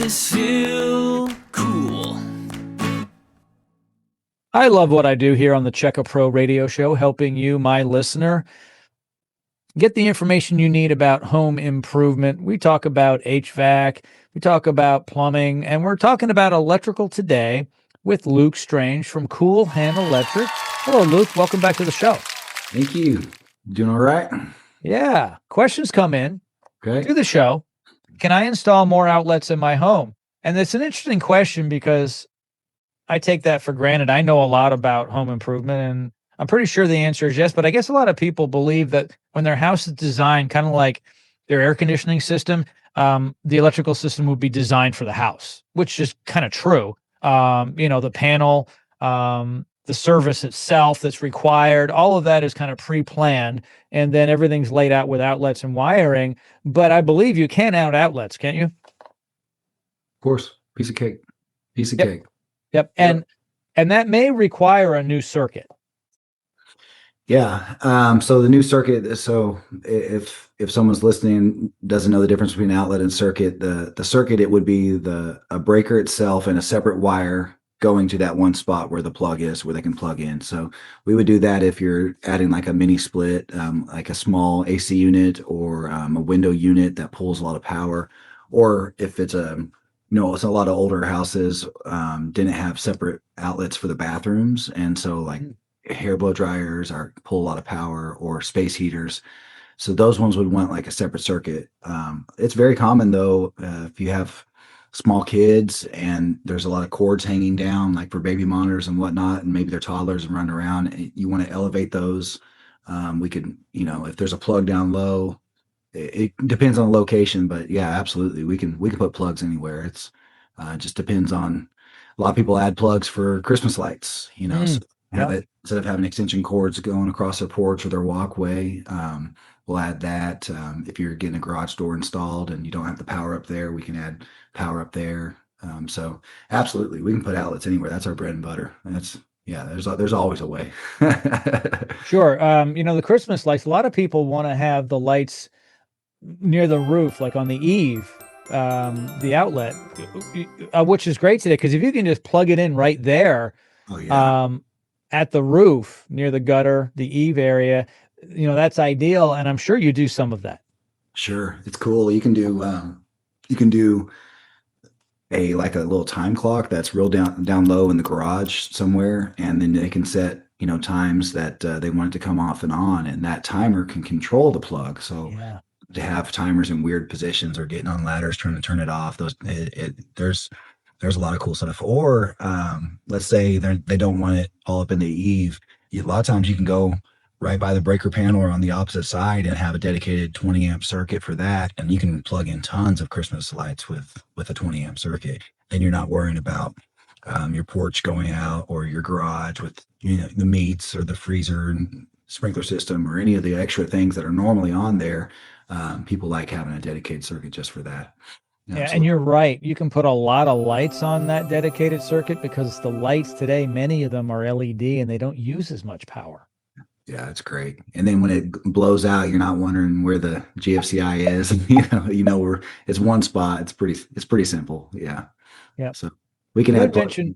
to feel cool. I love what I do here on the Check a Pro radio show, helping you, my listener, get the information you need about home improvement. We talk about HVAC, we talk about plumbing, and we're talking about electrical today with Luke Strange from Cool Hand Electric. Hello, Luke. Welcome back to the show. Thank you. Doing all right? Yeah. Questions come in Okay. to the show. Can I install more outlets in my home? And it's an interesting question because I take that for granted. I know a lot about home improvement, and I'm pretty sure the answer is yes. But I guess a lot of people believe that when their house is designed, kind of like their air conditioning system, the electrical system would be designed for the house, which is kind of true. The panel, the service itself that's required, all of that is kind of pre-planned, and then everything's laid out with outlets and wiring. But I believe you can add outlets, can't you? Of course. Piece of cake. Piece of Yep. cake. Yep. And that may require a new circuit. Yeah. So the new circuit, so if someone's listening doesn't know the difference between outlet and circuit, the circuit, it would be a breaker itself and a separate wire going to that one spot where the plug is, where they can plug in. So we would do that if you're adding like a mini split, like a small AC unit or a window unit that pulls a lot of power, or if it's it's a lot of older houses didn't have separate outlets for the bathrooms, and so like hair blow dryers are pull a lot of power, or space heaters. So those ones would want like a separate circuit. It's very common though, if you have small kids and there's a lot of cords hanging down, like for baby monitors and whatnot, and maybe they're toddlers and running around, and you want to elevate those. We could, if there's a plug down low, it depends on the location, but yeah, absolutely, we can put plugs anywhere. It's just depends on. A lot of people add plugs for Christmas lights, so have it instead of having extension cords going across their porch or their walkway. We'll add that. If you're getting a garage door installed and you don't have the power up there, we can add power up there. So absolutely, we can put outlets anywhere. That's our bread and butter. There's always a way. Sure. The Christmas lights, a lot of people want to have the lights near the roof, like on the eave, the outlet, which is great today, because if you can just plug it in right there, at the roof near the gutter, the eave area, that's ideal. And I'm sure you do some of that. Sure, it's cool. You can do a little time clock that's real down low in the garage somewhere, and then they can set times that they want it to come off and on, and that timer can control the plug. So to have timers in weird positions or getting on ladders trying to turn it off, there's a lot of cool stuff. Or let's say they don't want it all up in the eave. A lot of times you can go right by the breaker panel or on the opposite side and have a dedicated 20 amp circuit for that, and you can plug in tons of Christmas lights with a 20 amp circuit. Then you're not worrying about your porch going out, or your garage with the meats or the freezer and sprinkler system or any of the extra things that are normally on there. People like having a dedicated circuit just for that. Yeah, and you're right. You can put a lot of lights on that dedicated circuit, because the lights today, many of them are LED and they don't use as much power. Yeah, it's great. And then when it blows out, you're not wondering where the GFCI is. Where it's one spot. It's pretty simple. Yeah. Yeah. So we can add plugs. You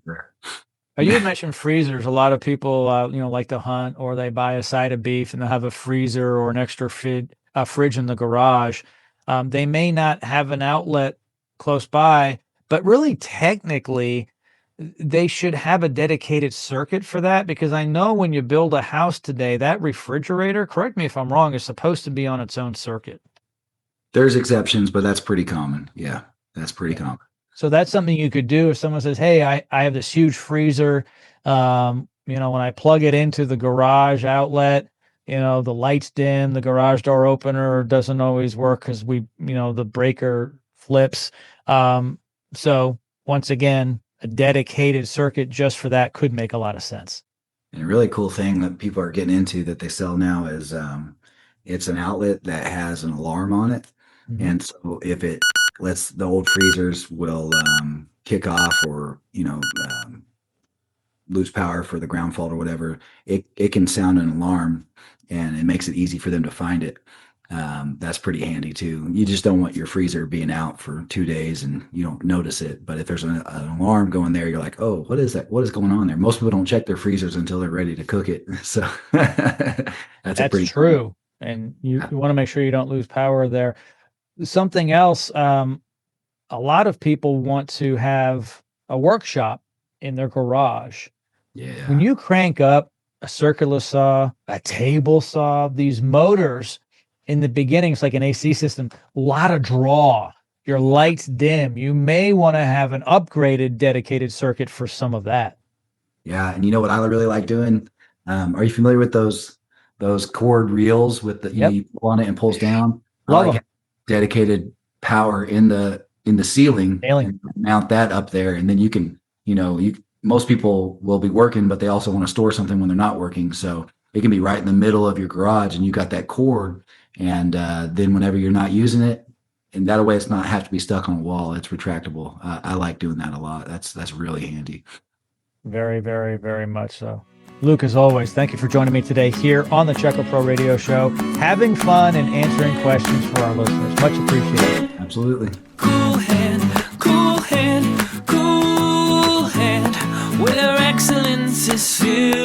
had mentioned freezers. A lot of people, like to hunt, or they buy a side of beef and they'll have a freezer or an extra fridge in the garage. They may not have an outlet close by, but really technically they should have a dedicated circuit for that, because I know when you build a house today, that refrigerator, correct me if I'm wrong, is supposed to be on its own circuit. There's exceptions, but that's pretty common. Yeah, that's pretty common. So that's something you could do if someone says, hey, I have this huge freezer. When I plug it into the garage outlet, the lights dim, the garage door opener doesn't always work because the breaker flips. So once again, a dedicated circuit just for that could make a lot of sense. And a really cool thing that people are getting into that they sell now is it's an outlet that has an alarm on it. Mm-hmm. And so if it lets, the old freezers will kick off, or lose power for the ground fault or whatever, it can sound an alarm, and it makes it easy for them to find it. That's pretty handy too. You just don't want your freezer being out for 2 days and you don't notice it. But if there's an alarm going there, you're like, oh, what is that? What is going on there? Most people don't check their freezers until they're ready to cook it. So that's a pretty true. And you want to make sure you don't lose power there. Something else, a lot of people want to have a workshop in their garage. Yeah. When you crank up a circular saw, a table saw, these motors in the beginning, it's like an AC system, a lot of draw. Your lights dim. You may want to have an upgraded dedicated circuit for some of that. Yeah, and you know what I really like doing? Are you familiar with those cord reels with the Yep. you pull on it and pulls down? Love I like them. dedicated power in the ceiling and mount that up there, and then you can, most people will be working, but they also want to store something when they're not working. So it can be right in the middle of your garage, and you got that cord, and then whenever you're not using it, and that way it's not have to be stuck on a wall. It's retractable. I like doing that a lot. That's really handy. Very, very, very much so. Luke, as always, thank you for joining me today here on the Checo Pro Radio Show, having fun and answering questions for our listeners. Much appreciated. Absolutely. Cool hand, cool hand, cool hand, where excellence is filled.